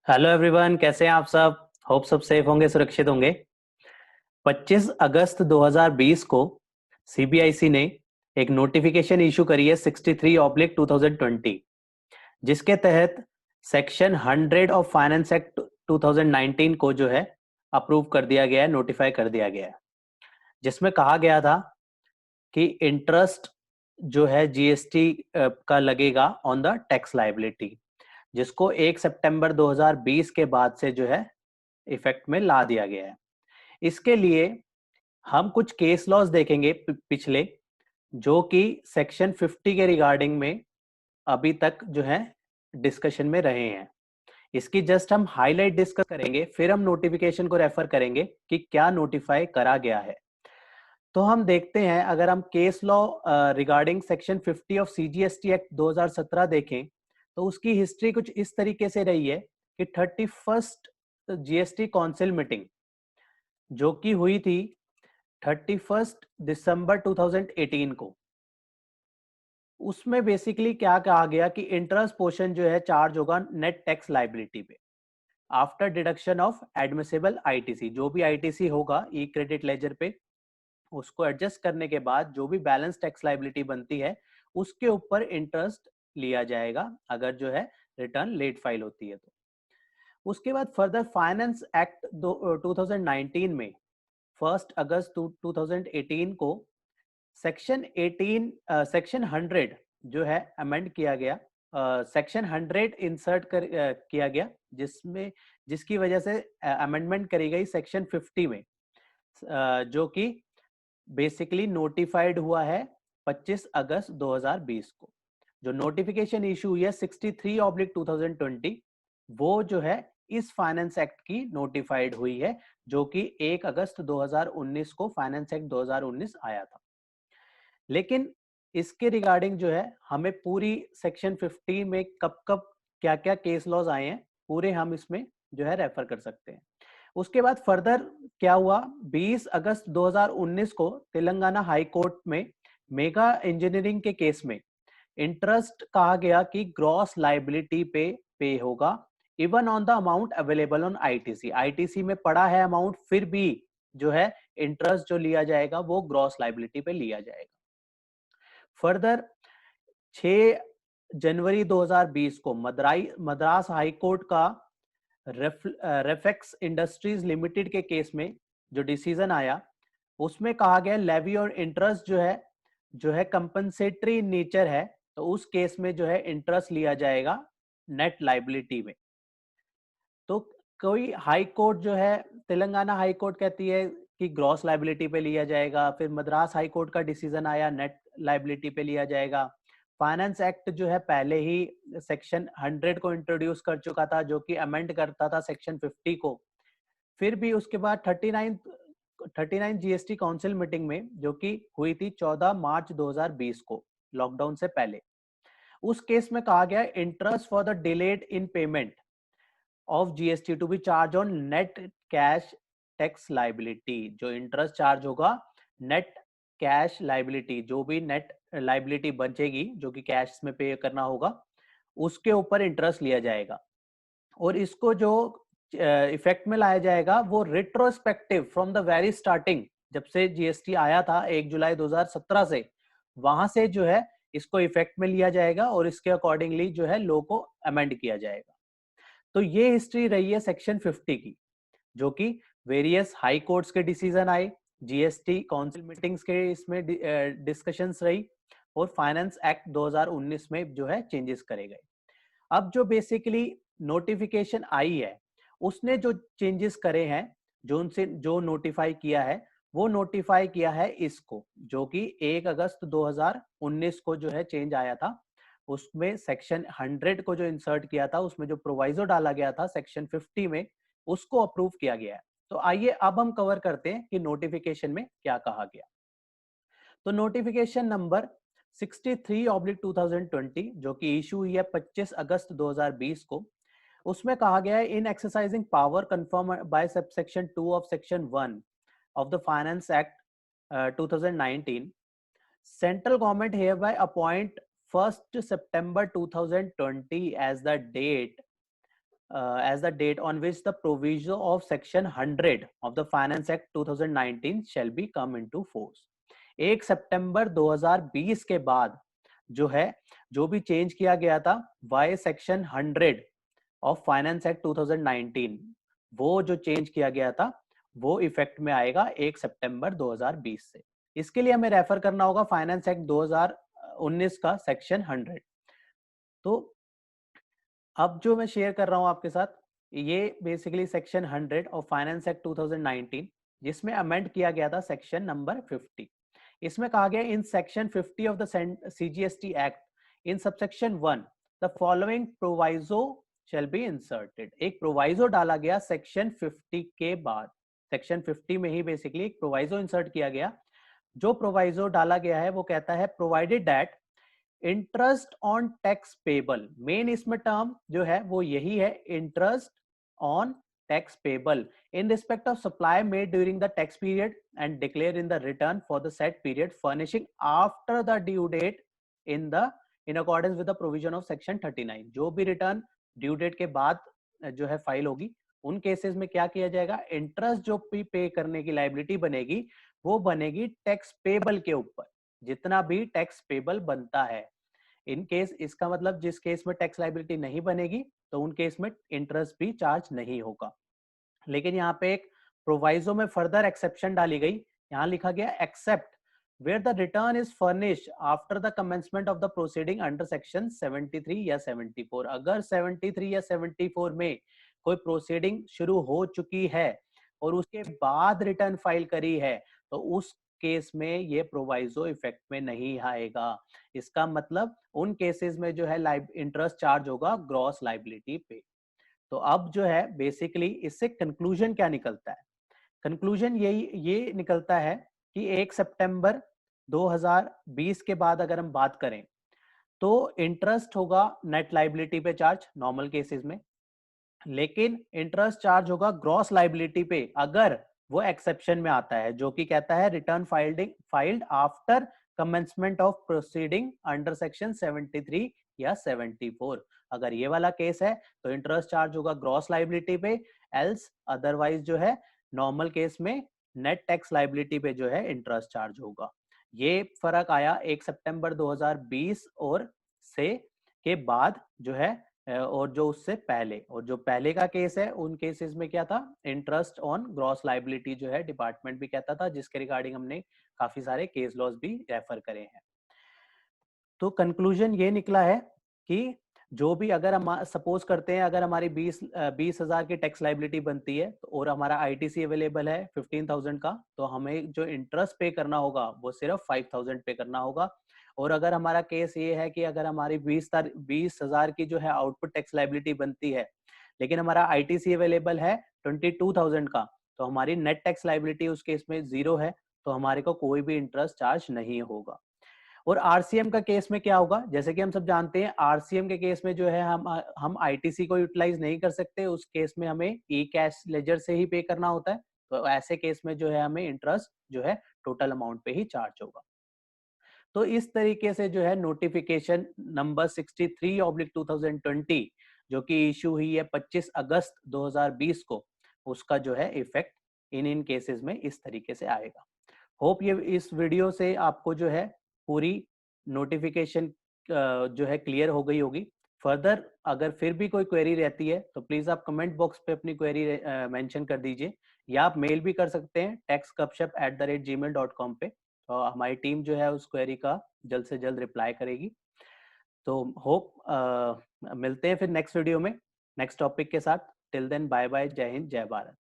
Hello everyone, कैसे हैं आप सब। होप सब सेफ होंगे, सुरक्षित होंगे। 25 अगस्त 2020 को सीबीआईसी ने एक नोटिफिकेशन इशू करी है 63/2020, जिसके तहत सेक्शन 100 ऑफ फाइनेंस एक्ट 2019 को जो है अप्रूव कर दिया गया है, नोटिफाई कर दिया गया है। जिसमें कहा गया था कि इंटरेस्ट जो है जीएसटी का लगेगा ऑन द टैक्स लायबिलिटी, जिसको 1 सितंबर 2020 के बाद से जो है इफेक्ट में ला दिया गया है। इसके लिए हम कुछ केस लॉज देखेंगे पिछले, जो कि सेक्शन 50 के रिगार्डिंग में अभी तक जो है डिस्कशन में रहे हैं। इसकी जस्ट हम हाईलाइट डिस्कस करेंगे, फिर हम नोटिफिकेशन को रेफर करेंगे कि क्या नोटिफाई करा गया है। तो हम देखते हैं, अगर हम case law regarding section 50 of CGST act 2017 देखें तो उसकी हिस्ट्री कुछ इस तरीके से रही है कि 31st जीएसटी काउंसिल मीटिंग जो कि हुई थी 31 दिसंबर 2018 को, उसमें बेसिकली क्या कहा गया कि इंटरेस्ट पोर्शन जो है चार्ज होगा नेट टैक्स लायबिलिटी पे after deduction of admissible ITC. जो भी आईटीसी होगा ई क्रेडिट लेजर पे, उसको एडजस्ट करने के बाद जो भी बैलेंस टैक्स लायबिलिटी बनती है उसके ऊपर इंटरेस्ट लिया जाएगा, अगर जो है रिटर्न लेट फाइल होती है तो। उसके बाद फर्दर फाइनेंस एक्ट 2019 में 1 अगस्त 2018 को सेक्शन 100 जो है अमेंड किया गया, सेक्शन 100 इंसर्ट किया गया, जिसमें जिसकी वजह से अमेंडमेंट करी गई सेक्शन 50 में, जो कि बेसिकली नोटिफाइड हुआ है 25 अगस्त 2020 को। जो नोटिफिकेशन इशू हुई है 63/2020, वो जो है इस फाइनेंस एक्ट की नोटिफाइड हुई है, जो कि 1 अगस्त 2019 को फाइनेंस एक्ट 2019 आया था। लेकिन इसके रिगार्डिंग जो है हमें पूरी सेक्शन 50 में कब कब क्या क्या केस लॉज आए हैं पूरे हम इसमें जो है रेफर कर सकते हैं। उसके बाद फर्दर क्या हुआ, 20 अगस्त 2019 को तेलंगाना हाई कोर्ट में मेगा इंजीनियरिंग के केस में इंटरेस्ट कहा गया कि ग्रॉस लायबिलिटी पे होगा even on the amount available on ITC. ITC में पड़ा है अमाउंट, फिर भी जो है इंटरेस्ट जो लिया जाएगा वो ग्रॉस लायबिलिटी पे लिया जाएगा। फर्दर 6 जनवरी 2020 को मद्रास हाई कोर्ट का रेफेक्स इंडस्ट्रीज लिमिटेड के केस में जो डिसीजन आया, उसमें कहा गया लेवी और इंटरेस्ट जो है कंपनसेटरी नेचर है, तो उस केस में जो है इंटरेस्ट लिया जाएगा नेट लायबिलिटी में। तो कोई हाई कोर्ट जो है, तेलंगाना हाई कोर्ट कहती है कि ग्रॉस लायबिलिटी पे लिया जाएगा, फिर मद्रास हाई कोर्ट का डिसीजन आया नेट लायबिलिटी पे लिया जाएगा। फाइनेंस एक्ट जो है पहले ही सेक्शन 100 को इंट्रोड्यूस कर चुका था, जो कि अमेंड करता था सेक्शन 50 को। फिर भी उसके बाद 39 जीएसटी काउंसिल मीटिंग में, जो कि हुई थी 14 मार्च 2020 को, लॉकडाउन से पहले, उस केस में कहा गया interest for the delayed in payment of GST to be charge on net cash tax liability. जो इंटरेस्ट चार्ज होगा नेट कैश लायबिलिटी, जो भी नेट लायबिलिटी बचेगी जो कि कैश में पे करना होगा, उसके ऊपर इंटरेस्ट लिया जाएगा। और इसको जो इफेक्ट में लाया जाएगा वो retrospective from the very starting, जब से जीएसटी आया था 1 जुलाई 2017 से, वहां से जो है इसको इफेक्ट में लिया जाएगा और इसके अकॉर्डिंगली जो है लॉ को अमेंड किया जाएगा। तो ये हिस्ट्री रही है सेक्शन 50 की, जो कि वेरियस हाई कोर्ट्स के डिसीजन आए, जीएसटी काउंसिल मीटिंग्स के इसमें डिस्कशंस रही, और फाइनेंस एक्ट 2019 में जो है चेंजेस करे गए। अब जो बेसिकली नोटिफिकेशन आई है, उसने जो चेंजेस करे हैं, जो उनसे जो नोटिफाई किया है, वो नोटिफाई किया है इसको, जो कि 1 अगस्त 2019 को जो है चेंज आया था। उसमें सेक्शन 100 को जो इंसर्ट किया था, उसमें जो प्रोवाइजो डाला गया था सेक्शन 50 में, उसको अप्रूव किया गया है। तो आइए अब हम कवर करते हैं कि नोटिफिकेशन में क्या कहा गया। तो नोटिफिकेशन नंबर 63/2020 जो कि इशू हुई है 25 अगस्त 2020 को, उसमें कहा गया है in exercising power confirm by subsection 2 of section 1 of the finance act 2019, central government hereby appoint 1 September 2020 as the date as the date on which the proviso of section 100 of the Finance Act 2019 shall be come into force. 1 सितंबर 2020 के बाद जो है जो भी change किया गया था वाई सेक्शन 100 ऑफ फाइनेंस एक्ट 2019, वो जो चेंज किया गया था वो इफेक्ट में आएगा 1 सितंबर 2020 से। इसके लिए हमें रेफर करना होगा फाइनेंस एक्ट 2019 का सेक्शन 100। तो अब जो मैं शेयर कर रहा हूं आपके साथ ये basically section 100 of finance act 2019, जिसमें अमेंड किया गया था सेक्शन नंबर 50। इसमें कहा गया in section 50 of the CGST act in subsection 1 the following proviso shall be inserted. एक प्रोवाइजो डाला गया सेक्शन 50 के बाद, सेक्शन 50 में ही बेसिकली एक प्रोवाइजो इंसर्ट किया गया। जो प्रोवाइजो डाला गया है वो कहता है provided that interest on tax payable, main इसमें टर्म जो है वो यही है, interest on tax payable in respect of supply made during the tax period and declared in the return for the said period furnishing after the due date in accordance with the provision of section 39। जो भी return due date के बाद जो है file होगी उन cases में क्या किया जाएगा, इंटरेस्ट जो भी पे करने की लाइबिलिटी बनेगी वो बनेगी टैक्स पेबल के ऊपर, जितना भी टैक्स पेबल बनता है। इन केस इसका मतलब जिस केस में टैक्स लाइबिलिटी नहीं बनेगी तो उन केस में इंटरेस्ट भी चार्ज नहीं होगा। लेकिन यहाँ पे एक प्रोवाइजो में फर्दर एक्सेप्शन डाली गई, यहाँ लिखा गया except where the return is furnished after the commencement of the proceeding under section 73 या 74। अगर 73 या 74 में कोई प्रोसीडिंग शुरू हो चुकी है और उसके बाद रिटर्न फाइल करी है तो उस केस में ये प्रोवाइजो इफेक्ट में नहीं आएगा। इसका मतलब उन केसेस में जो है इंटरेस्ट चार्ज होगा ग्रॉस लाइबिलिटी पे। तो अब जो है बेसिकली इससे कंक्लूजन क्या निकलता है, कंक्लूजन ये निकलता है कि 1 सितंबर 2020 के बाद अगर हम बात करें तो इंटरेस्ट होगा नेट लाइबिलिटी पे चार्ज नॉर्मल केसेस में, लेकिन इंटरेस्ट चार्ज होगा ग्रॉस लाइबिलिटी पे अगर वो एक्सेप्शन में आता है जो कि कहता है return filed after commencement of proceeding under section 73 या 74। अगर ये वाला केस है तो इंटरेस्ट चार्ज होगा ग्रॉस लाइबिलिटी पे, एल्स अदरवाइज जो है नॉर्मल केस में नेट टैक्स लाइबिलिटी पे जो है इंटरेस्ट चार्ज होगा। ये फर्क आया 1 सितंबर 2020 और से के बाद जो है और जो उससे पहले, और जो पहले का केस है उन केसेस में क्या था, इंटरेस्ट ऑन ग्रॉस लाइबिलिटी जो है डिपार्टमेंट भी कहता था, जिसके रिगार्डिंग हमने काफी सारे केस लॉज भी रेफर करे हैं। तो कंक्लूजन ये निकला है कि जो भी अगर हम सपोज करते हैं अगर हमारी 20,000 की टैक्स लाइबिलिटी बनती है और हमारा आईटीसी अवेलेबल है 15,000 का, तो हमें जो इंटरेस्ट पे करना होगा वो सिर्फ 5,000 पे करना होगा। और अगर हमारा केस ये है कि अगर हमारी 20,000 की जो है आउटपुट टैक्स लाइबिलिटी बनती है लेकिन हमारा आईटीसी अवेलेबल है 22,000 का, तो हमारी नेट टैक्स लाइबिलिटी उस केस में 0 है, तो हमारे को कोई भी इंटरेस्ट चार्ज नहीं होगा। और आरसीएम का केस में क्या होगा, जैसे कि हम सब जानते हैं आरसीएम के केस में जो है हम आईटीसी को यूटिलाइज नहीं कर सकते, उस केस में हमें ई कैश लेजर से ही पे करना होता है। तो ऐसे केस में जो है हमें इंटरेस्ट जो है टोटल अमाउंट पे ही चार्ज होगा। तो इस तरीके से जो है नोटिफिकेशन नंबर 63/2020 जो कि इशू हुई है 25 अगस्त 2020 को, उसका जो है इफेक्ट इन केसेस में इस तरीके से आएगा। होप ये इस वीडियो से आपको जो है पूरी नोटिफिकेशन जो है क्लियर हो गई होगी। फर्दर अगर फिर भी कोई क्वेरी रहती है तो प्लीज आप कमेंट बॉक्स पे अपनी क्वेरी मेंशन कर दीजिए, या आप मेल भी कर सकते हैं taxgupshup@gmail.com पे। तो हमारी टीम जो है उस क्वेरी का जल्द से जल्द रिप्लाई करेगी। तो होप मिलते हैं फिर नेक्स्ट वीडियो में नेक्स्ट टॉपिक के साथ। टिल देन बाय बाय, जय हिंद, जय भारत।